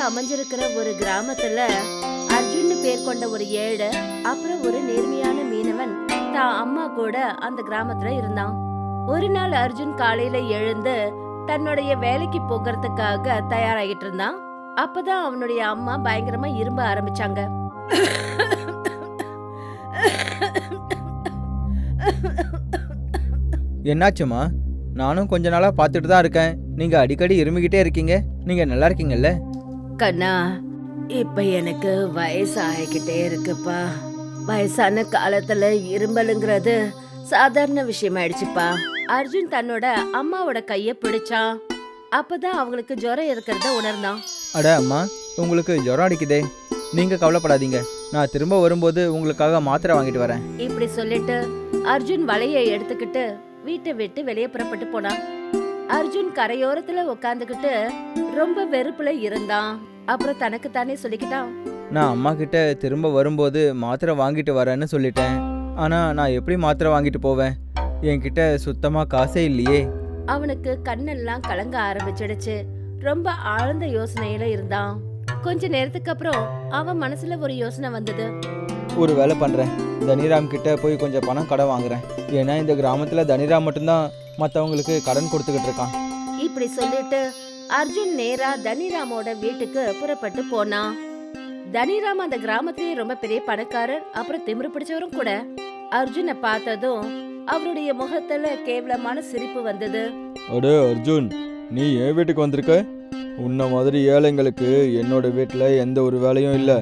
அமைஞ்சிருக்கிற ஒரு கிராமத்துல அர்ஜுன் பேர் கொண்ட ஒரு ஏழை அப்புறம் ஒரு நேர்மையான மீனவன் தான் அம்மா கூட அந்த கிராமத்துல இருந்தான். ஒரு நாள் அர்ஜுன் காலையில எழுந்து தன்னுடைய வேலைக்கு போகிறதுக்காக தயாராகிட்டு இருந்தான். அப்பதான் அவனுடைய அம்மா பயங்கரமா இரும்ப ஆரம்பிச்சாங்க. என்னாச்சுமா? நானும் கொஞ்ச நாளா பார்த்துட்டு தான் இருக்கேன். நீங்க அடிக்கடி இருமிக்கிட்டே இருக்கீங்க. நீங்க நல்லா இருக்கீங்கல்ல? கண்ணா, இப்ப எனக்கு வயசு ஆகிக்கிட்டே இருக்குப்பா. வயசான காலத்துல இரும்பலுங்கிறது சாதாரண விஷயம் ஆயிடுச்சுப்பா. அர்ஜுன் தன்னோட அம்மாவோட கைய பிடிச்சான். அப்பதான் அவங்களுக்கு ஜுரம் இருக்கிறத உணர்ந்தான். அட அம்மா, உங்களுக்கு ஜுரம் அடிக்குதே. நீங்க கவலைப்படாதீங்க, நான் திரும்ப வரும்போது உங்களுக்காக மாத்திரை வாங்கிட்டு வரேன். இப்படி சொல்லிட்டு அர்ஜுன் வலையை எடுத்துக்கிட்டு வீட்டை விட்டு வெளியே புறப்பட்டு போனான். அர்ஜுன் கரையோரத்துல உட்காந்துக்கிட்டு ரொம்ப வெறுப்புல இருந்தான். அப்புறம் தனக்கு தானே சொல்லிக்கிட்டான், நான் அம்மா கிட்ட திரும்ப வரும்போது மாத்திரை வாங்கிட்டு வரேன்னு சொல்லிட்டேன். ஆனா நான் எப்படி மாத்திரை வாங்கிட்டு போவேன்? என்கிட்ட சுத்தமா காசே இல்லையே. அவனுக்கு கண்ணெல்லாம் கலங்க ஆரம்பிச்சிடுச்சு. ரொம்ப ஆழ்ந்த யோசனையில இருந்தான். கொஞ்ச நேரத்துக்கு அப்புறம் அவன் மனசுல ஒரு யோசனை வந்தது. ஒரு வேலை பண்றேன், தனிராம் கிட்ட போய் கொஞ்சம் பணம் கடன் வாங்குறேன். ஏன்னா இந்த கிராமத்துல தனிராம் மட்டும்தான் மற்றவங்களுக்கு கடன் கொடுத்துக்கிட்டு இருக்கான். இப்படி சொல்லிட்டு அர்ஜுன் நேரா தனிராமோட வீட்டுக்கு புறப்பட்டு போனான். தனிராம் அந்த கிராமத்திலேயே ரொம்ப பெரிய பணக்காரர், அப்புறம் திமிரு பிடிச்சவரும் கூட. அர்ஜுனை பார்த்ததும் அவருடைய முகத்துல கேவலமான சிரிப்பு வந்தது. அடே அர்ஜுன், நீ என் வீட்டுக்கு வந்திருக்க? உன்ன மாதிரி ஏழைங்களுக்கு என்னோட வீட்டில் எந்த ஒரு வேலையும் இல்லை.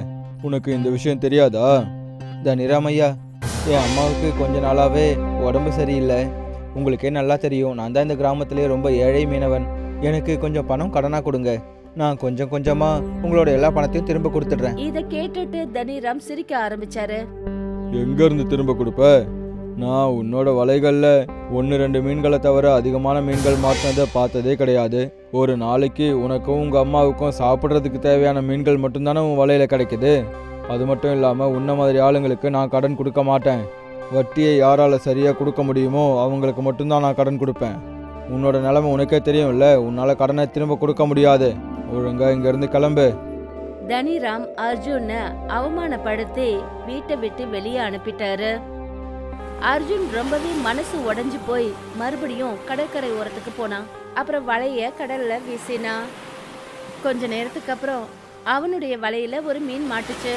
உனக்கு இந்த விஷயம் தெரியாதா? தனிராமையா, என் அம்மாவுக்கு கொஞ்ச நாளாவே உடம்பு சரியில்லை. உங்களுக்கே நல்லா தெரியும், நான் தான் இந்த கிராமத்திலே ரொம்ப ஏழை மீனவன். எனக்கு கொஞ்சம் பணம் கடனா கொடுங்க. நான் கொஞ்சம் கொஞ்சமா உங்களோட எல்லா பணத்தையும் திரும்ப கொடுத்துடுறேன். இத கேட்டுட்டு தனிராம் சிரிக்க ஆரம்பிச்சாரு. எங்க இருந்து திரும்ப கொடுப்ப? நான் உன்னோட வலைகள்ல 1-2 மீன்களை தவிர அதிகமான மீன்கள் மாட்டினதை பார்த்ததே கிடையாது. ஒரு நாளைக்கு உனக்கும் உங்க அம்மாவுக்கும் சாப்பிட்றதுக்கு தேவையான மீன்கள் மட்டும்தானே உன் வலையில கிடைக்குது. அது மட்டும் இல்லாம உன்ன மாதிரி ஆளுங்களுக்கு நான் கடன் கொடுக்க மாட்டேன். வட்டியை யாரால சரியா கொடுக்க முடியுமோ அவங்களுக்கு மட்டும்தான் நான் கடன் கொடுப்பேன். உன்னோட நிலைமை உனக்கே தெரியும்ல, உன்னால கடனை திரும்ப கொடுக்க முடியாது. ஒழுங்கா இங்க இருந்து கிளம்பு. தனிராம் அர்ஜுனை அவமானப்படுத்தி வீட்டை விட்டு வெளியே அனுப்பிட்டாரு. அர்ஜுன் ரொம்பவே மனசு உடைஞ்சு போய் மறுபடியும் கடற்கரை ஓரத்துக்கு போனான். அப்புறம் வலைய கடல்ல வீசினான். கொஞ்ச நேரத்துக்கு அப்புறம் அவனுடைய வலையில ஒரு மீன் மாட்டுச்சு.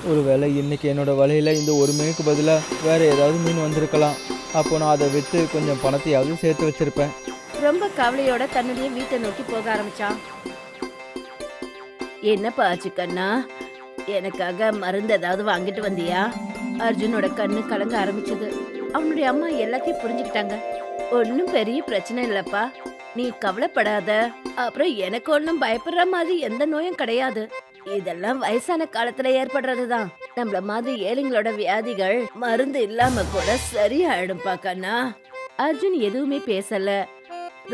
ஒருவேளை இன்னைக்கு என்னோட வலையில இந்த ஒரு மீனுக்கு பதிலா வேற ஏதாவது மீன் வந்திருக்கலாம். அப்போ நான் அதை விற்று கொஞ்சம் பணத்தையாவது சேர்த்து வச்சிருப்பேன். ரொம்ப கவலையோட தன்னுடைய வீட்டை நோக்கி போக ஆரம்பிச்சான். என்னப்பா ஆச்சு கண்ணா? எனக்காக மருந்து ஏதாவது வாங்கிட்டு வந்தியா? அர்ஜுனோட கண்ணு கலங்க ஆரம்பிச்சது. அவனுடைய அம்மா எல்லாத்தையும் புரிஞ்சுக்கிட்டாங்க. ஒன்னும் பெரிய பிரச்சனை இல்லப்பா, நீ கவலைப்படாத. அப்புறம் எனக்கு ஒன்னும் பயப்படுற மாதிரி எந்த நோயும் கிடையாது. இதெல்லாம் வயசான காலத்துல ஏற்படுறதுதான். நம்மள மாதிரி ஏழைங்களோட வியாதிகள் மருந்து இல்லாம கூட சரியாயிடும்பா கண்ணா. அர்ஜுன் எதுவுமே பேசல.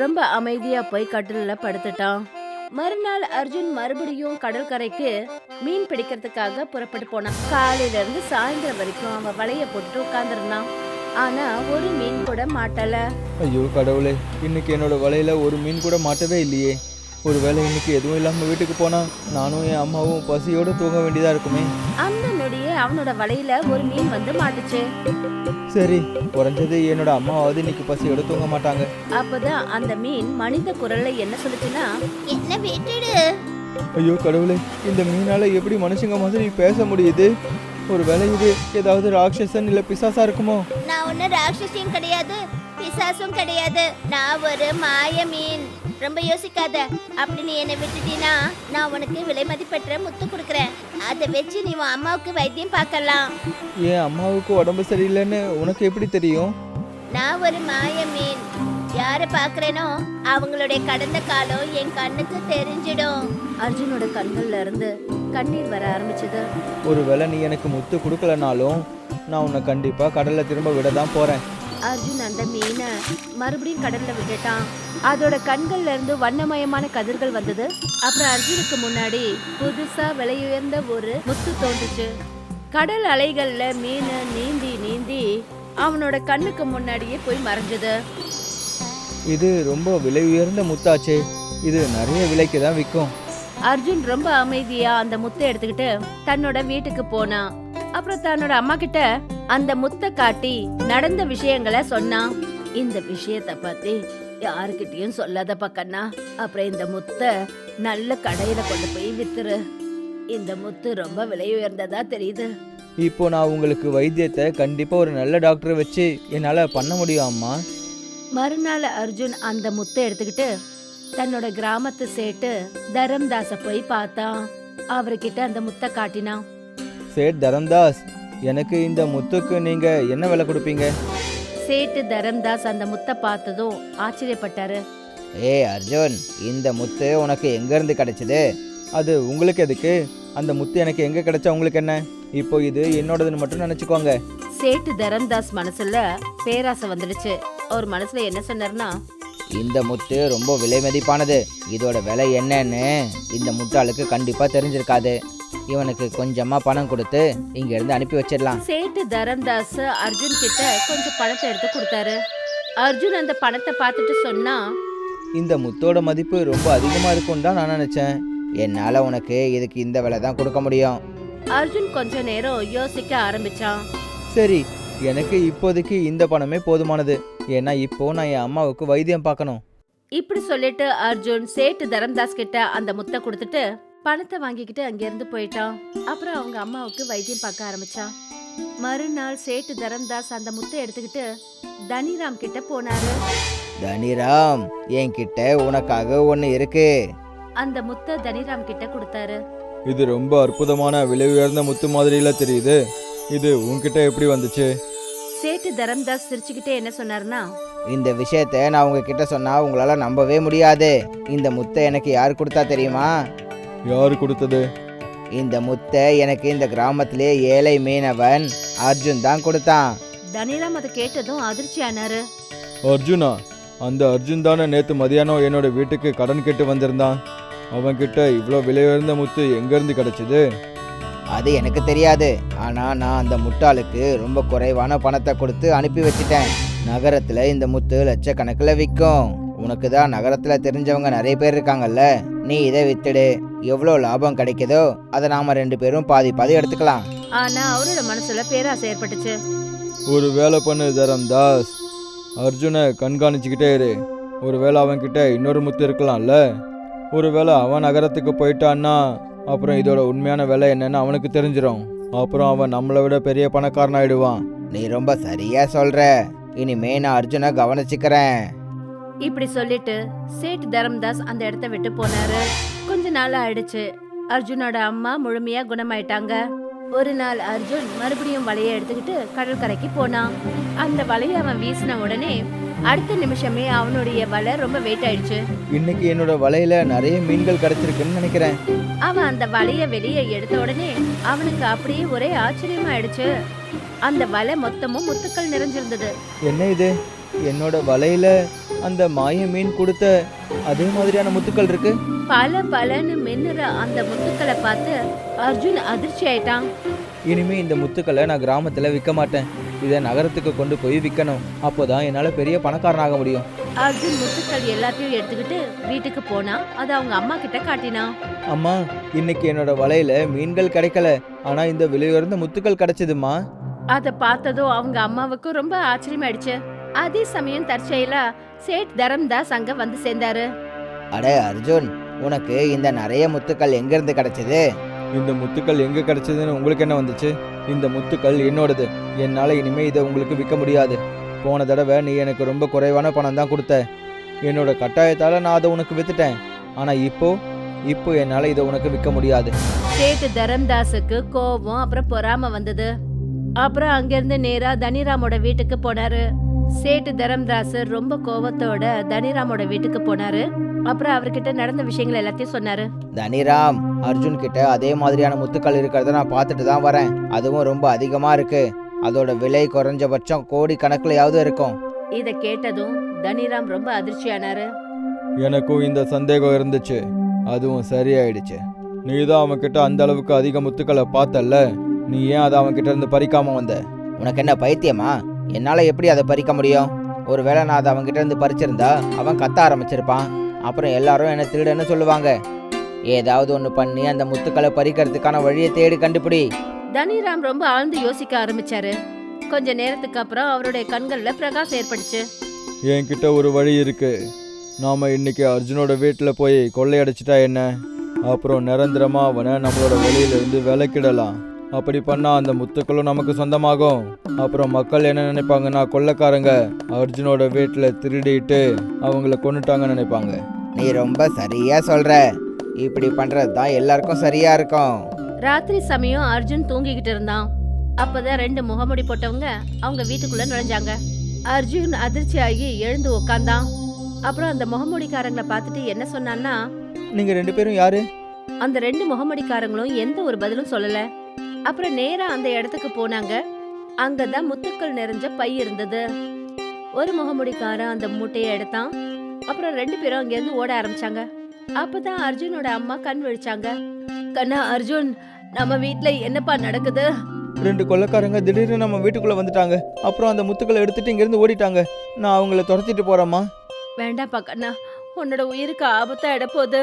ரொம்ப அமைதியா போய் கட்டில படுத்துட்டான். மறுநாள் அர்ஜுன் மறுபடியும் கடற்கரைக்கு மீன் பிடிக்கிறதுக்காக புறப்பட்டு போனான். காலையில இருந்து சாயந்தரம் வரைக்கும் அவன் வலைய போட்டு உட்கார்ந்துருந்தான். ஆனா ஒரு மீன் கூட மாட்டல. ஐயோ கடவுளே, இன்னைக்கு என்னோட வலையில ஒரு மீன் கூட மாட்டவே இல்லையே. ஒருவேளை இன்னைக்கு எதுவும் இல்லாம வீட்டுக்கு போனா நானும் என் அம்மாவும் பசியோட தூங்க வேண்டியதா இருக்குமே. அந்த நொடியே அவனோட வலையில ஒரு மீன் வந்து மாட்டுச்சு. சரி, குறைஞ்சது என்னோட அம்மாவாவது இன்னைக்கு பசியோட தூங்க மாட்டாங்க. அப்பதான் அந்த மீன் மனித குரல்ல என்ன சொல்லுச்சுன்னா, என்ன விட்டுடு. ஐயோ கடவுளே, இந்த மீனால எப்படி மனுஷங்க மாதிரி பேச முடியுது? ஒருவேளை இது ஏதாவது ராட்சசன் இல்ல பிசாசா இருக்குமோ? நான் ஒண்ணு ராட்சசியும் கிடையாது, பிசாசும் கிடையாது. நான் ஒரு மாய மீன். ரொம்ப யோசிக்காத. அப்படி நீ என்னை விட்டுட்டீனா நான் உனக்கு விலை மதிப்பற்ற முத்து கொடுக்குறேன். அதை வச்சு நீ உன் அம்மாவுக்கு வைத்தியம் பார்க்கலாம். என் அம்மாவுக்கு உடம்பு சரியில்லைன்னு உனக்கு எப்படி தெரியும்? நான் ஒரு மாய மீன். யாரை பார்க்கறேனோ அவங்களுடைய கடந்த காலம் என் கண்ணுக்கு தெரிஞ்சிடும். அர்ஜுனோட கண்கள்ல இருந்து கண்ணீர் வர ஆரம்பிச்சது. ஒருவேளை நீ எனக்கு முத்து கொடுக்கலனாலும் நான் உன்னை கண்டிப்பா கடல்ல திரும்ப விட தான் போறேன். அர்ஜுன் அந்த மீனை மறுபடியும் கடல்ல விட்டுட்டான். அதோட கண்கள்ல இருந்து வண்ணமயமான கதிர்கள் வந்தது. அப்புறம் அர்ஜுனுக்கு முன்னாடி புதுசா விலையுயர்ந்த ஒரு முத்து தோன்றுச்சு. கடல் அலைகள்ல மீன் நீந்தி நீந்தி அவனோட கண்ணுக்கு முன்னாடியே போய் மறைஞ்சது. இது ரொம்ப விலை உயர்ந்த முத்தாச்சே, இது நிறைய விலைக்கு தான் விற்கும். அர்ஜுன் ரொம்ப அமைதியா அந்த முத்தை எடுத்துக்கிட்டு தன்னோட வீட்டுக்கு போனான். அப்புறம் தன்னோட அம்மா கிட்ட அந்த முத்தை காட்டி நடந்த விஷயங்களை சொன்னான். இந்த விஷயத்த பத்தி யாருக்கிட்டயும் சொல்லாதப்பா கண்ணா. அப்புறம் இந்த முத்தை நல்ல கடையில கொண்டு போய் வித்துரு. இந்த முத்து ரொம்ப விலை உயர்ந்ததா தெரியுது. இப்போ நான் உங்களுக்கு வைத்தியத்தை கண்டிப்பா ஒரு நல்ல டாக்டரை வச்சு என்னால பண்ண முடியும் அம்மா. மறுநாள் அர்ஜுன் அந்த முத்தை எடுத்துக்கிட்டு தன்னோட கிராமத்து சேட்டு தரம்தாஸ போய் பார்த்தான். அவர்கிட்ட அந்த முத்தை காட்டினான். சேட் தரம்தாஸ், எனக்கு இந்த முத்துக்கு நீங்க என்ன விலை கொடுப்பீங்க? சேட்டு தரம்தாஸ் அந்த முத்தை பார்த்ததும் ஆச்சரியப்பட்டாரு. அர்ஜுன், இந்த முத்து உனக்கு எங்க இருந்து கிடைச்சது? அது உங்களுக்கு எதுக்கு? அந்த முத்து எனக்கு எங்க கிடைச்சா உங்களுக்கு என்ன? இப்போ இது என்னோடதுன்னு மட்டும் நினைச்சுக்கோங்க. சேட்டு தரம்தாஸ் மனசுல பேராசை வந்துடுச்சு. அவர் மனசுல என்ன சொன்னார்னா, இந்த முத்து ரொம்ப விலை மதிப்பானது. இதோட விலை என்னன்னு இந்த முட்டாளுக்கு கண்டிப்பா தெரிஞ்சிருக்காது. இவனுக்கு கொஞ்சமா பணம் கொடுத்து இங்க இருந்து அனுப்பி வச்சிடலாம். சேட்டு தரம்தாஸ் அர்ஜுன் கிட்ட கொஞ்சம் பணத்தை எடுத்து கொடுத்தாரு. அர்ஜுன் அந்த பணத்தை பார்த்துட்டு சொன்னா, இந்த முத்தோட மதிப்பு ரொம்ப அதிகமா இருக்கும்னு தான் நான் நினைச்சேன். என்னால உனக்கு இதுக்கு இந்த விலை தான் கொடுக்க முடியும். அர்ஜுன் கொஞ்ச நேரம் யோசிக்க ஆரம்பிச்சான். சரி, எனக்கு இப்போதைக்கு இந்த பணமே போதுமானது. ஏன்னா இப்போ நான் என் அம்மாவுக்கு வைத்தியம் பார்க்கணும். இப்படி சொல்லிட்டு அர்ஜுன் சேட்டு தரம்தாஸ் கிட்ட அந்த முத்தை கொடுத்துட்டு பணத்தை வாங்கிக்கிட்டு அங்கிருந்து போயிட்டான். அப்புறம் அவங்க அம்மாவுக்கு வைத்தியம் பார்க்க ஆரம்பிச்சான். மறுநாள் சேட்டு தரம்தாஸ் அந்த முத்தை எடுத்துக்கிட்டு தனிராம் கிட்ட போனாரு. தனிராம், என்கிட்ட உனக்காக ஒன்று இருக்கு. அந்த முத்தை தனிராம் கிட்ட கொடுத்தாரு. இது ரொம்ப அற்புதமான விலை உயர்ந்த முத்து மாதிரில தெரியுது. இது உன்கிட்ட எப்படி வந்துச்சு? சேட்டு தரம்தாஸ் சிரிச்சுக்கிட்டே என்ன சொன்னார்னா, இந்த விஷயத்த நான் உங்ககிட்ட சொன்னா உங்களால நம்பவே முடியாது. இந்த முத்தை எனக்கு யார் கொடுத்தா தெரியுமா? யாரு கொடுத்தது? இந்த முத்தை எனக்கு இந்த கிராமத்திலே ஏழை மீனவன் அர்ஜுன் தான் கொடுத்தான். தனிராம் அதை கேட்டதும் அதிர்ச்சி ஆனாரு. அர்ஜுனா? அந்த அர்ஜுன் தானே நேற்று மதியானம் என்னோட வீட்டுக்கு கடன் கேட்டு வந்திருந்தான். அவன்கிட்ட இவ்வளோ விலை உயர்ந்த முத்து எங்கேருந்து கிடைச்சிது? அது எனக்கு தெரியாது. ஆனா நான் அந்த முட்டாளுக்கு ரொம்ப குறைவான பணத்தை கொடுத்து அனுப்பி வச்சிட்டேன். நகரத்துல இந்த முத்து லட்சக்கணக்கில் விற்கும். உனக்கு தான் நகரத்துல தெரிஞ்சவங்க நிறைய பேர் இருக்காங்கல்ல. நீ இதை வித்துடு. எவ்வளோ லாபம் கிடைக்குதோ அதை நாம 2 பேரும் பாதி பாதி எடுத்துக்கலாம். ஆனா அவரோட மனசுல பேராசை ஏற்பட்டுச்சு. ஒரு வேலை பண்ணு தரம்தாஸ், அர்ஜுனை கண்காணிச்சுக்கிட்டே இரு. ஒருவேளை அவன்கிட்ட இன்னொரு முத்து இருக்கலாம்ல. ஒருவேளை அவன் நகரத்துக்கு போயிட்டான்னா அப்புறம் இதோட உண்மையான விலை என்னன்னு அவனுக்கு தெரிஞ்சிடும். அப்புறம் அவன் நம்மளை விட பெரிய பணக்காரன் ஆயிடுவான். நீ ரொம்ப சரியா சொல்ற. இனிமே நான் அர்ஜுனை கவனிச்சுக்கிறேன். இப்படி சொல்லிட்டு சேட் தரம்தாஸ் அந்த இடத்த விட்டு போனாரு. கொஞ்ச நாள் ஆயிடுச்சு. அர்ஜுனோட அம்மா முழுமையா குணமாயிட்டாங்க. ஒரு நாள் அர்ஜுன் மறுபடியும் வலைய எடுத்துக்கிட்டு கடற்கரைக்கு போனான். அந்த வலையை அவன் வீசின உடனே அடுத்த நிமிஷமே அவனுடைய வலை ரொம்ப வெயிட் ஆயிடுச்சு. இன்னைக்கு என்னோட வலையில நிறைய மீன்கள் கிடைச்சிருக்குன்னு நினைக்கிறேன். அவன் அந்த வலைய வெளியே எடுத்த உடனே அவனுக்கு அப்படியே ஒரே ஆச்சரியமாயிடுச்சு. அந்த வலை மொத்தமும் முத்துக்கள் நிறைஞ்சிருந்தது. என்ன இது? என்னோட வலையில அந்த மாய மீன் கொடுத்த அதே மாதிரியான முத்துக்கள் இருக்கு. பலன்னு மின்னுற அந்த முத்துக்களை பார்த்து அர்ஜுன் அதிர்ச்சி ஆயிட்டான். இனிமே இந்த முத்துக்களை நான் கிராமத்துல விற்க மாட்டேன். இதை நகரத்துக்கு கொண்டு போய் விற்கணும். அப்போதான் என்னால பெரிய பணக்காரனாக முடியும். அர்ஜுன் முத்துக்கள் எல்லாத்தையும் எடுத்துக்கிட்டு வீட்டுக்கு போனா அதை அவங்க அம்மா கிட்ட காட்டினான். அம்மா, இன்னைக்கு என்னோட வலையில மீன்கள் கிடைக்கல, ஆனா இந்த விலையுயர்ந்த முத்துக்கள் கிடைச்சதுமா. அதை பார்த்ததும் அவங்க அம்மாவுக்கு ரொம்ப ஆச்சரியமாயிடுச்சு. அதே சமயம் தற்செயலா சேட் தரம்தாஸ் அங்க வந்து சேர்ந்தாரு. அடே அர்ஜுன், உனக்கு இந்த நிறைய முத்துக்கள் எங்க இருந்து கிடைச்சது? இந்த முத்துக்கள் எங்க கிடைச்சதுன்னு உங்களுக்கு என்ன வந்துச்சு? இந்த முத்துக்கள் என்னோடது. என்னால இனிமே இதை உங்களுக்கு விற்க முடியாது. போன தடவை நீ எனக்கு ரொம்ப குறைவான பணம் தான் கொடுத்த. என்னோட கட்டாயத்தால நான் அதை உனக்கு வித்துட்டேன். ஆனா இப்போ என்னால இதை உனக்கு விற்க முடியாது. சேட்டு தரம்தாஸுக்கு கோபம் அப்புறம் பொறாம வந்தது. அப்புறம் அங்கிருந்து நேரா தனிராமோட வீட்டுக்கு போனாரு. சேட்டு தரம்தாஸ் ரொம்ப கோபத்தோட தனிராமோட வீட்டுக்கு போனாரு. அப்புறம் அவர்கிட்ட நடந்த விஷயங்கள் எல்லாத்தையும் சொன்னாரு. தனிராம், அர்ஜுன் கிட்ட அதே மாதிரியான முத்துக்கள் இருக்கிறத நான் பார்த்துட்டு தான் வரேன். அதுவும் ரொம்ப அதிகமா இருக்கு. அதோட விலை குறைஞ்சபட்சம் கோடி கணக்குலயாவது இருக்கும். இத கேட்டதும் தனிராம் ரொம்ப அதிர்ச்சியானாரு. எனக்கும் இந்த சந்தேகம் இருந்துச்சு, அதுவும் சரியாயிடுச்சு. நீ தான் அவன்கிட்ட அந்த அளவுக்கு அதிக முத்துக்களை பார்த்தல்ல, நீ ஏன் அதை அவன்கிட்ட இருந்து பறிக்காம வந்த? உனக்கு என்ன பைத்தியமா? என்னால எப்படி அதை பறிக்க முடியும்? ஒருவேளை நான் அதை அவன்கிட்ட இருந்து பறிச்சிருந்தா அவன் கத்த ஆரம்பிச்சிருப்பான். அப்புறம் எல்லாரும் என்ன திருடன்னு சொல்லுவாங்க. ஏதாவது ஒன்று பண்ணி அந்த முத்துக்களை பறிக்கிறதுக்கான வழியை தேடி கண்டுபிடி. தனிராம் ரொம்ப ஆழ்ந்து யோசிக்க ஆரம்பிச்சாரு. கொஞ்ச நேரத்துக்கு அப்புறம் அவருடைய கண்கள்ல பிரகாசம் ஏற்பட்டுச்சு. என்கிட்ட ஒரு வழி இருக்கு. நாம இன்னைக்கு அர்ஜுனோட வீட்டில் போய் கொள்ளையடிச்சிட்டா என்ன, அப்புறம் நிரந்தரமா அவனை நம்மளோட வெளியிலிருந்து விலக்கிடலாம். அப்படி பண்ணா அந்த முத்துக்களும் நமக்கு சொந்தமாகும். அப்புறம் மக்கள் என்ன நினைப்பாங்கன்னா, கொள்ளைக்காரங்க அர்ஜுனோட வீட்டில் திருடிட்டு அவங்கள கொன்னுட்டாங்கன்னு நினைப்பாங்க. நீ ரொம்ப சரியா சொல்ற. இப்படி பண்றது தான் எல்லாருக்கும் சரியா இருக்கும். ராத்திரி சமயம் அர்ஜுன் தூங்கிக்கிட்டு இருந்தான். அப்பதான் 2 முகமுடி போட்டவங்க அவங்க வீட்டுக்குள்ள நுழைஞ்சாங்க. அர்ஜுன் அதிர்ச்சியாகி எழுந்து உக்காந்தான். அப்புறம் அந்த முகமுடிக்காரங்களை பார்த்துட்டு என்ன சொன்னான்னா, நீங்க 2 பேரும் யாரு? அந்த 2 முகமுடிக்காரங்களும் எந்த ஒரு பதிலும் சொல்லல. அப்புறம் நேரா அந்த இடத்துக்கு போனாங்க. அங்கதான் முத்துக்கள் நிறைஞ்ச பை இருந்தது. ஒரு முகமுடிக்காரன் அந்த மூட்டையை எடுத்தான். அப்புறம் 2 பேரும் அங்கிருந்து ஓட ஆரம்பிச்சாங்க. அப்பதான் அர்ஜுனோட அம்மா கண் விழிச்சாங்க. கண்ணா அர்ஜுன், நம்ம வீட்ல என்னப்பா நடக்குது? 2 கொள்ளைக்காரங்க திடீர்னு நம்ம வீட்டுக்குள்ள வந்துட்டாங்க. அப்புறம் அந்த முத்துக்களை எடுத்துட்டு இங்கிருந்து ஓடிட்டாங்க. நான் அவங்கள துரத்திட்டு போறேம்மா. வேண்டாப்பா கண்ணா, உன்னோட உயிருக்கு ஆபத்தா இடப்போகுது.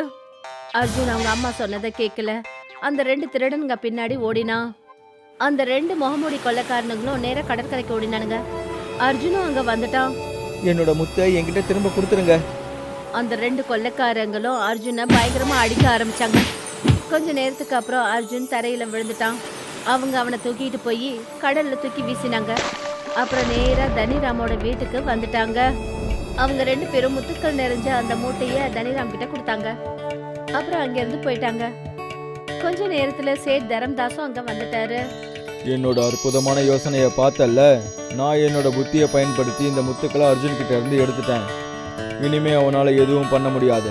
அர்ஜுன் அவங்க அம்மா சொன்னதை கேட்கல. அந்த 2 திருடனுங்க பின்னாடி ஓடினா. அந்த 2 முகமூடி கொள்ளைக்காரனுங்களும் நேரா கடற்கரைக்கு ஓடினானுங்க. அர்ஜுனும் அங்க வந்துட்டான். என்னோட முத்தை என்கிட்ட திரும்ப கொடுத்துருங்க. அந்த 2 கொள்ளைக்காரங்களும் அர்ஜுனை பயங்கரமா அடிக்க ஆரம்பிச்சாங்க. கொஞ்ச நேரத்துக்கு அப்புறம் அர்ஜுன் தரையில விழுந்துட்டான். அவங்க அவனை தூக்கிட்டு போய் கடல்ல தூக்கி வீசினாங்க. அப்புறம் நேரா தனிராமோட வீட்டுக்கு வந்துட்டாங்க. அவங்க 2 பேரும் முத்துக்கள் நிறைஞ்ச அந்த மூட்டைய தனிராம் கிட்ட கொடுத்தாங்க. அப்புறம் அங்கிருந்து போயிட்டாங்க. கொஞ்ச நேரத்துல சேட் தரம்தாசும் அங்க வந்துட்டாரு. என்னோட அற்புதமான யோசனையை பார்த்தல்ல, நான் என்னோட புத்தியை பயன்படுத்தி இந்த முத்துக்களை அர்ஜுன் கிட்ட இருந்து எடுத்துட்டேன். இனிமே அவனால எதுவும் பண்ண முடியாது.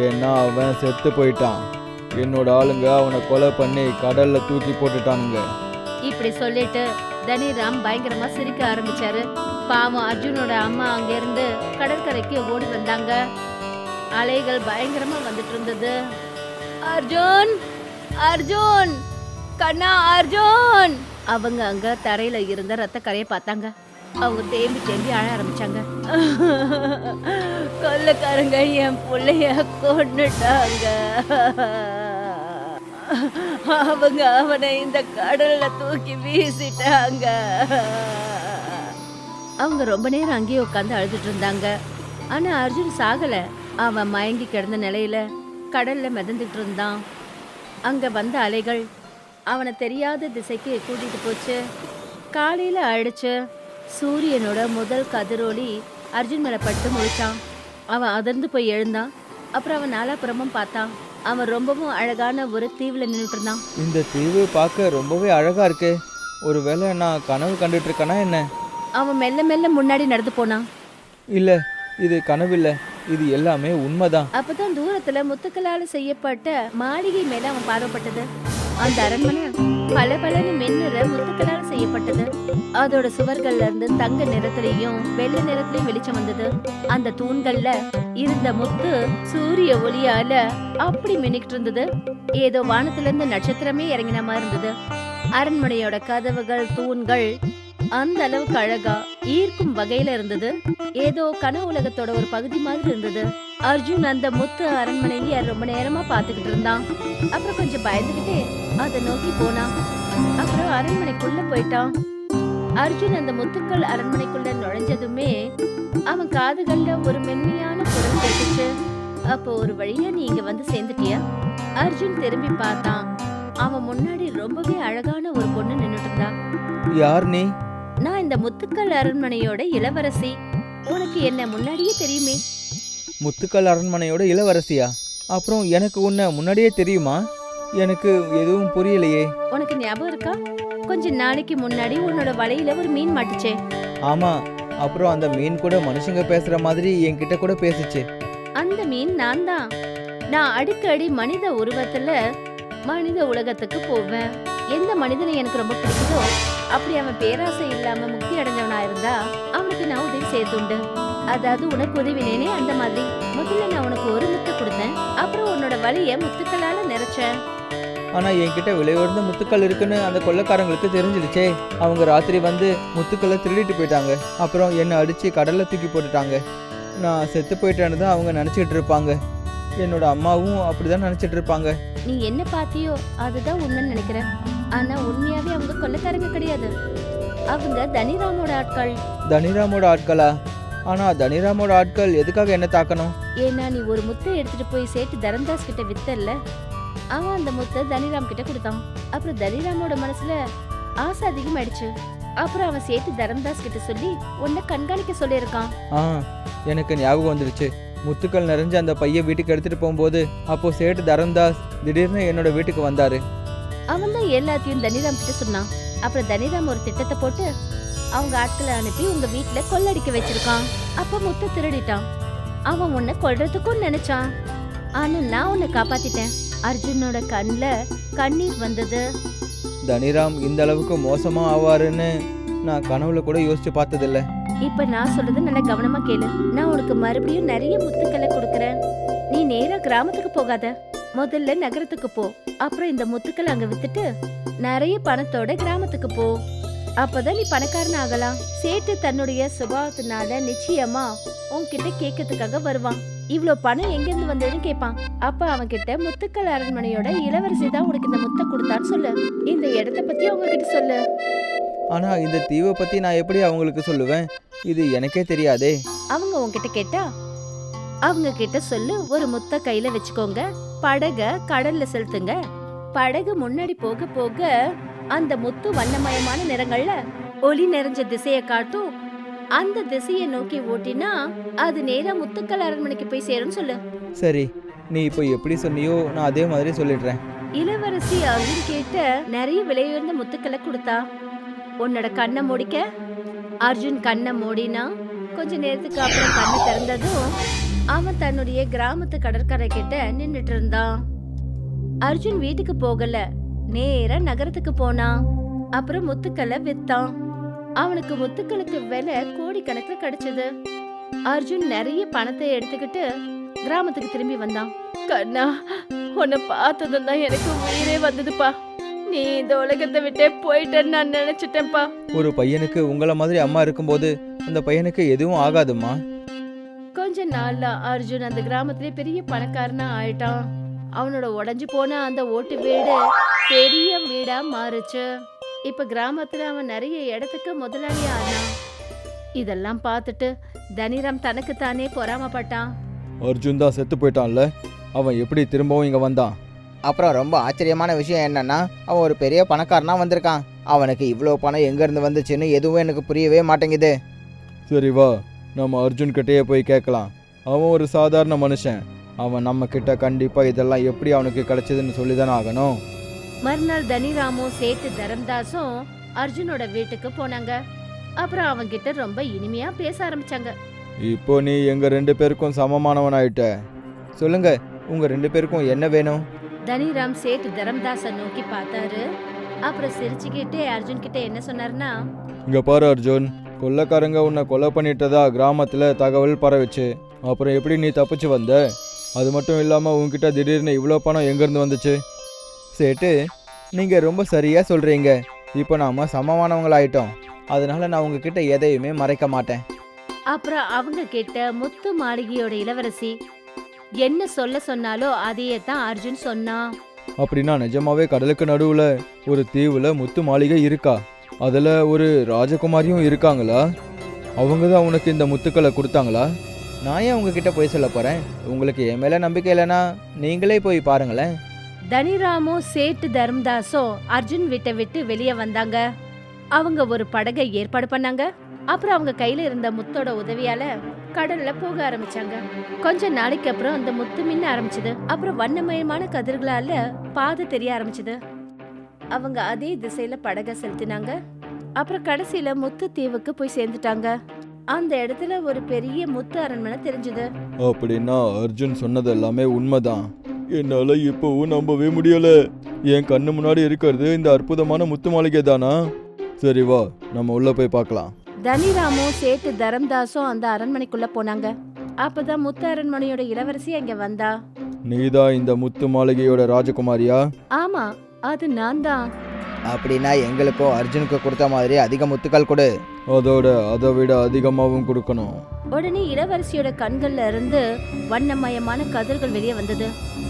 ஏன்னா அவன் செத்து போயிட்டான். என்னோட ஆளுங்க அவனை கொலை பண்ணி கடல்ல தூக்கி போட்டுட்டானுங்க. இப்படி சொல்லிட்டு தனிராம் பயங்கரமா சிரிக்க ஆரம்பிச்சாரு. பாவம் அர்ஜுனோட அம்மா அங்க இருந்து கடற்கரைக்கு ஓடி வந்தாங்க. அலைகள் பயங்கரமா வந்துட்டு இருந்தது. அர்ஜுன், அர்ஜுன், கண்ணா அர்ஜுன்! அவங்க அங்க தரையில இருந்த ரத்த கரையை பார்த்தாங்க. அவங்க தேம்பி தேம்பி அழ ஆரம்பிச்சாங்க. கொள்ளைக்காரங்க என் பிள்ளைய கொன்னுட்டாங்க. அவங்க அவனை இந்த கடல்ல தூக்கி வீசிட்டாங்க. அவங்க ரொம்ப நேரம் அங்கேயே உட்காந்து அழுதுட்டு இருந்தாங்க. ஆனா அர்ஜுன் சாகல. அவன் மயங்கி கிடந்த நிலையில கடல்ல மிதந்துட்டு இருந்தான். அங்க வந்த அலைகள் அவனை தெரியாத திசைக்கு கூட்டிட்டு போச்சு. காலையில ஆயிடுச்சு. சூரியனோட முதல் கதிரொளி அர்ஜுன் மேல பட்டு முழிச்சான். அவன் அதிர்ந்து போய் எழுந்தான். அப்புறம் அவன் நாலாபுறமும் பார்த்தான். அவன் ரொம்பவும் அழகான ஒரு தீவுல நின்றுட்டு இருந்தான். இந்த தீவு பார்க்க ரொம்பவே அழகா இருக்கு. ஒருவேளை நான் கனவு கண்டுட்டு இருக்கேனா என்ன? அவன் மெல்ல மெல்ல முன்னாடி நடந்து போனான். இல்ல, இது கனவில்ல, இது எல்லாமே உண்மைதான். அப்பதான் தூரத்துல முத்துக்களால செய்யப்பட்ட மாளிகை மேல அவன் பார்வைப்பட்டது. அந்த அரண்மனை பளபளன்னு மின்னுற முத்துக்களால செய்யப்பட்டது. அதோட சுவர்கள்ல இருந்து தங்க நிறத்திலையும் வெள்ளை நிறத்திலையும் வெளிச்சம் வந்தது. அந்த தூண்கள்ல இருந்த முத்து சூரிய ஒளியால அப்படி மின்னிக்கிட்டு இருந்தது. ஏதோ வானத்துல இருந்து நட்சத்திரமே இறங்கின மாதிரி இருந்தது. அரண்மனையோட கதவுகள், தூண்கள் அந்த அளவுக்கு அழகா ஈர்க்கும் வகையில இருந்தது. ஏதோ கனவு உலகத்தோட ஒரு பகுதி மாதிரி இருந்தது. அர்ஜுன் அந்த முத்து அரண்மனையை ரொம்ப நேரமா பாத்துக்கிட்டு இருந்தான். அப்புறம் கொஞ்சம் பயந்துகிட்டே அதை நோக்கி போனான். அப்புறம் அரண்மனைக்குள்ள போயிட்டான். அர்ஜுன் அந்த முத்துக்கள் அரண்மனைக்குள்ள நுழைஞ்சதுமே அவன் காதுகள்ல ஒரு மென்மையான குரல் கேட்டுச்சு. அப்போ ஒரு வழியா நீ இங்க வந்து சேர்ந்துட்டியா? அர்ஜுன் திரும்பி பார்த்தான். அவன் முன்னாடி ரொம்பவே அழகான ஒரு பொண்ணு நின்னுட்டு இருந்தா. யார் நீ? நான் இந்த முத்துக்கள் அரண்மனையோட இளவரசி. உனக்கு என்ன முன்னாடியே தெரியுமே. முத்துக்கள் அரண்மனையோட இளவரசியா? அப்புறம் எனக்கு உன்னை முன்னாடியே தெரியுமா? எனக்கு எதுவும் புரியலையே. உனக்கு ஞாபகம் இருக்கா? கொஞ்ச நாளைக்கு முன்னாடி உன்னோட வலையில ஒரு மீன் மாட்டுச்சே. ஆமா, அப்புறம் அந்த மீன் கூட மனுஷங்க பேசுற மாதிரி என்கிட்ட கூட பேசுச்சு. அந்த மீன் நான் தான். நான் அடிக்கடி மனித உருவத்துல மனித உலகத்துக்கு போவேன். எந்த மனிதனை எனக்கு ரொம்ப பிடிக்குதோ அப்படி அவன் பேராசை இல்லாம முக்தி அடைஞ்சவனா இருந்தா அவனுக்கு நான் உதவி செய்துண்டு. அதாவது உனக்கு உதவினேனே அந்த மாதிரி. முதல்ல நான் உனக்கு ஒரு முத்து கொடுத்தேன். அப்புறம் உன்னோட வலிய முத்துக்களால நிறைச்சேன். ஆனா என்கிட்ட விலை உயர்ந்த முத்துக்கள் இருக்குன்னு அந்த கொள்ளைக்காரங்களுக்கு தெரிஞ்சிடுச்சே. அவங்க ராத்திரி வந்து முத்துக்களை திருடிட்டு போயிட்டாங்க. அப்புறம் என்னை அடிச்சு கடல்ல தூக்கி போட்டுட்டாங்க. நான் செத்து போயிட்டேன்னு தான் அவங்க நினைச்சிட்டு இருப்பாங்க. என்னோட அம்மாவும் அப்படிதான் நினைச்சிட்டு இருப்பாங்க. நீ என்ன பாத்தியோ அதுதான் உண்மைன்னு நினைக்கிறேன். ஆனா உண்மையாவே அவங்க கொள்ளைக்காரங்க கிடையாது. அவங்க தனிராமோட ஆட்கள். தனிராமோட ஆட்களா? ஆனா தனிராமோட ஆட்கள் எதுக்காக என்ன தாக்கணும்? ஏன்னா நீ ஒரு முத்தை எடுத்துட்டு போய் சேட்டு தரம்தாஸ் கிட்ட வித்தல்ல, அவன் அந்த முத்தை தனிராம் கிட்ட கொடுத்தான். அப்புறம் தனிராமோட மனசுல ஆசை அதிகமாயிடுச்சு. அப்புறம் அவன் சேட்டு தரம்தாஸ் கிட்ட சொல்லி உன்னை கண்காணிக்க சொல்லியிருக்கான். எனக்கு ஞாபகம் வந்துருச்சு. முத்துக்கள் நிறைஞ்ச அந்த பைய வீட்டுக்கு எடுத்துட்டு போகும்போது அப்போ சேட்டு தரம்தாஸ் திடீர்னு என்னோட வீட்டுக்கு வந்தாரு. அவன் தான் எல்லாத்தையும் தனிராம் கிட்ட சொன்னான். அப்புறம் தனிராம் ஒரு திட்டத்தை போட்டு அவங்க ஆட்களை அனுப்பி உங்க வீட்டுல கொள்ளடிக்க வச்சிருக்கான். அப்ப முத்தை திருடிட்டான். அவன் உன்னை கொல்றதுக்கும் நினைச்சான். ஆனா நான் உன்னை காப்பாத்திட்டேன். அர்ஜுனோட கண்ணுல கண்ணீர் வந்தது. தனிராம் இந்த அளவுக்கு மோசமா ஆவாருன்னு நான் கனவுல கூட யோசிச்சு பார்த்ததில்ல. இப்ப நான் சொல்றது நல்லா கவனமா கேளு. நான் உனக்கு மறுபடியும் நிறைய முத்துக்களை கொடுக்கறேன். நீ நேரா கிராமத்துக்கு போகாத, முதல்ல நகரத்துக்கு போ. அப்புறம் இந்த முத்துக்களை அங்க வித்துட்டு நிறைய பணத்தோட கிராமத்துக்கு போ. அப்பதான் நீ பணக்காரன் ஆகலாம். சேட்டு தன்னுடைய சுபாவத்தினால நிச்சயமா உன்கிட்ட கேட்கறதுக்காக வருவான். இவ்ளோ பணம் எங்க இருந்து வந்ததுன்னு கேட்பான். அப்ப அவன் கிட்ட முத்துக்கள் அரண்மனையோட இளவரசி தான் உனக்கு இந்த முத்தை கொடுத்தான்னு சொல்லு. இந்த இடத்த பத்தி அவங்க கிட்ட சொல்லு. ஆனா இந்த தீவை பத்தி நான் எப்படி அவங்களுக்கு சொல்லுவேன்? இது எனக்கே தெரியாதே. அவங்க உன்கிட்ட கேட்டா அவங்க கிட்ட சொல்லு, ஒரு முத்தை கையில வச்சுக்கோங்க, படக கடல்ல செலுத்துங்க. படகு முன்னாடி போக போக அந்த முத்து வண்ணமயமான நிறங்கள்ல ஒளி நிறைஞ்ச திசையை காட்டும். அந்த திசையை நோக்கி ஓட்டினா அது நேரா முத்துக்கள் அரண்மனைக்கு போய் சேரும் சொல்லு. சரி, நீ இப்போ எப்படி சொன்னியோ நான் அதே மாதிரி சொல்லிடுறேன். இளவரசி அர்ஜுன் கிட்ட நிறைய விலையுயர்ந்த முத்துக்களை கொடுத்தா. உன்னோட கண்ணை மூடிக்க. அர்ஜுன் கண்ணை மூடினா கொஞ்ச நேரத்துக்கு அப்புறம் கண்ணை திறந்ததும் அவன் தன்னுடைய கிராமத்து கடற்கரை கிட்ட நின்னுட்டு இருந்தான். அர்ஜுன் வீட்டுக்கு போகல, நேரா நகரத்துக்கு போனான். அப்புறம் முத்துக்களை வித்தான். அவனுக்கு முத்துக்களுக்கு விலை கோடிக்கணக்கில் கிடைச்சது. அர்ஜுன் நிறைய பணத்தை எடுத்துக்கிட்டு கிராமத்துக்கு திரும்பி வந்தான். கண்ணா, உன்னை பார்த்ததும் தான் எனக்கு உயிரே வந்ததுப்பா. நீ இந்த உலகத்தை விட்டே போயிட்டேன்னு நான் நினைச்சிட்டேன்ப்பா. ஒரு பையனுக்கு உங்கள மாதிரி அம்மா இருக்கும்போது அந்த பையனுக்கு எதுவும் ஆகாதுமா. கொஞ்ச நாள்ல அர்ஜுன் அந்த கிராமத்திலே பெரிய பணக்காரனா ஆயிட்டான். அவனோட உடைஞ்சு போன அந்த ஓட்டு வீடு பெரிய வீடா மாறுச்சு. இப்ப கிராமத்துல அவன் நிறைய இடத்துக்கு முதலாளி ஆனான். இதெல்லாம் பார்த்துட்டு தனிராம் தனக்கு தானே பொறாமப்பட்டான். அர்ஜுன் தான் செத்து போயிட்டான்ல, அவன் எப்படி திரும்பவும் இங்க வந்தான்? அப்புறம் ரொம்ப ஆச்சரியமான விஷயம் என்னன்னா, அவன் ஒரு பெரிய பணக்காரனா வந்திருக்கான். அவனுக்கு இவ்வளோ பணம் எங்கேருந்து வந்துச்சுன்னு எதுவும் எனக்கு புரியவே மாட்டேங்குது. சரி வா, நம்ம அர்ஜுன் கிட்டேயே போய் கேட்கலாம். அவன் ஒரு சாதாரண மனுஷன். அவன் நம்ம கிட்ட கண்டிப்பா இதெல்லாம் எப்படி அவனுக்கு கிடைச்சதுன்னு சொல்லி தானே ஆகணும். மறுநாள் தனிராமும் சேட்டு தரம்தாஸும் அர்ஜுனோட வீட்டுக்கு போனாங்க. அப்புறம் அவங்க கிட்ட ரொம்ப இனிமையா பேச ஆரம்பிச்சாங்க. இப்போ நீ எங்க 2 பேருக்கும் சமமானவன் ஆயிட்ட. சொல்லுங்க, உங்க 2 பேருக்கும் என்ன வேணும்? தனிராம் சேட்டு தரம்தாஸை நோக்கி பார்த்தாரு. அப்புறம் சிரிச்சுக்கிட்டே அர்ஜுன் கிட்ட என்ன சொன்னாருன்னா, இங்க பாரு அர்ஜுன், கொள்ளைக்காரங்க உன்னை கொலை பண்ணிட்டதா கிராமத்துல தகவல் பரவிச்சு. அப்புறம் எப்படி நீ தப்பிச்சு வந்த? அது மட்டும் இல்லாம உன்கிட்ட திடீர்னு இவ்வளோ பணம் எங்கேருந்து வந்துச்சு? சேட்டு, நீங்க ரொம்ப சரியா சொல்றீங்க. இப்போ நாம சமமானவங்களாயிட்டோம். அதனால நான் உங்ககிட்ட எதையுமே மறைக்க மாட்டேன். அப்புறம் அவங்க கிட்ட முத்து மாளிகையோட இளவரசி என்ன சொல்ல சொன்னாலோ அதையே தான் அர்ஜுன் சொன்னான். அப்படின்னா நிஜமாவே கடலுக்கு நடுவுல ஒரு தீவுல முத்து மாளிகை இருக்கா? அதுல ஒரு ராஜகுமாரியும் இருக்காங்களா? அவங்க தான் உனக்கு இந்த முத்துக்களை கொடுத்தாங்களா? நான் ஏன் உங்ககிட்ட போய் சொல்ல போறேன்? உங்களுக்கு என் மேல நம்பிக்கை இல்லைன்னா நீங்களே போய் பாருங்களேன். தனிராமும் சேட்டு தர்மதாஸும் அர்ஜுன் வீட்டை விட்டு வெளியே வந்தாங்க. அவங்க ஒரு படகை ஏற்பாடு பண்ணாங்க. அப்புறம் அவங்க கையில இருந்த முத்தோட உதவியால கடல்ல போக ஆரம்பிச்சாங்க. கொஞ்ச நாளைக்கு அப்புறம் அந்த முத்து மின்ன ஆரம்பிச்சது. அப்புறம் வண்ணமயமான கதிர்களால பாதை தெரிய ஆரம்பிச்சது. அவங்க அதே திசையில படகை செலுத்தினாங்க. அப்புறம் கடைசியில முத்து தீவுக்கு போய் சேர்ந்துட்டாங்க. அந்த இடத்துல ஒரு பெரிய முத்து அரண்மனை தெரிஞ்சது. அப்படின்னா அர்ஜுன் சொன்னது எல்லாமே உண்மைதான். என்னால இப்பவும் நம்பவே முடியல. என் கண்ணு முன்னாடி இருக்கிறது இந்த அற்புதமான முத்து மாளிகை தானா? சரி வா, நம்ம உள்ள போய் பார்க்கலாம். தனிராமும் சேட்டு தரம்தாஸும் அந்த அரண்மனைக்குள்ள போனாங்க. அப்பதான் முத்து அரண்மனையோட இளவரசி அங்க வந்தா. நீதான் இந்த முத்து மாளிகையோட ராஜகுமாரியா? ஆமா, அது நான் தான். அப்படின்னா எங்களுக்கோ அர்ஜுனுக்கு கொடுத்த மாதிரி அதிக முத்துக்கள் கொடு. அதோட அதை விட அதிகமாகவும் கொடுக்கணும். உடனே இளவரசியோட கண்கள்ல இருந்து வண்ணமயமான கதிர்கள் வெளியே வந்தது.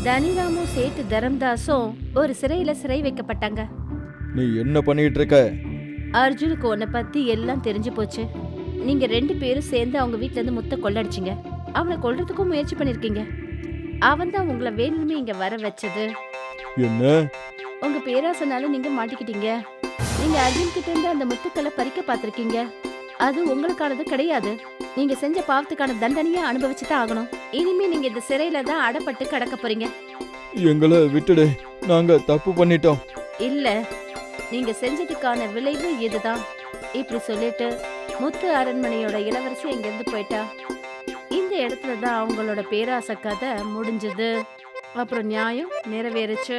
தனிராமும் சேட்டு தரம்தாஸும் ஒரு சிறையில சிறை வைக்கப்பட்டாங்க. நீ என்ன பண்ணிட்டு இருக்க? அர்ஜுனுக்கு உன்னை பத்தி எல்லாம் தெரிஞ்சு போச்சு. நீங்க 2 பேரும் சேர்ந்து அவங்க வீட்ல இருந்து முத்தை கொள்ளடிச்சிங்க. அவனை கொல்றதுக்கும் முயற்சி பண்ணிருக்கீங்க. அவன் தான் உங்களை வேணுமே இங்க வர வச்சது. என்ன? உங்க பேராசனால நீங்க மாட்டிக்கிட்டீங்க. நீங்க அர்ஜுன் கிட்ட இருந்து அந்த முத்துக்களை பறிக்க பார்த்திருக்கீங்க. அது உங்களுக்கானது கிடையாது. நீங்க செஞ்ச பாவத்துக்கான தண்டனையை அனுபவிச்சு தான் ஆகணும். இனிமே நீங்க இந்த சிறையில தான் அடப்பட்டு கிடக்க போறீங்க. எங்களை விட்டுடு, நாங்க தப்பு பண்ணிட்டோம். இல்ல, நீங்க செஞ்சதுக்கான விளைவு இதுதான். இப்படி சொல்லிட்டு முத்து அரண்மனையோட இளவரசி இங்கிருந்து போயிட்டா. இந்த இடத்துல தான் அவங்களோட பேராசை கதை முடிஞ்சது. அப்புறம் நியாயம் நிறைவேறுச்சு.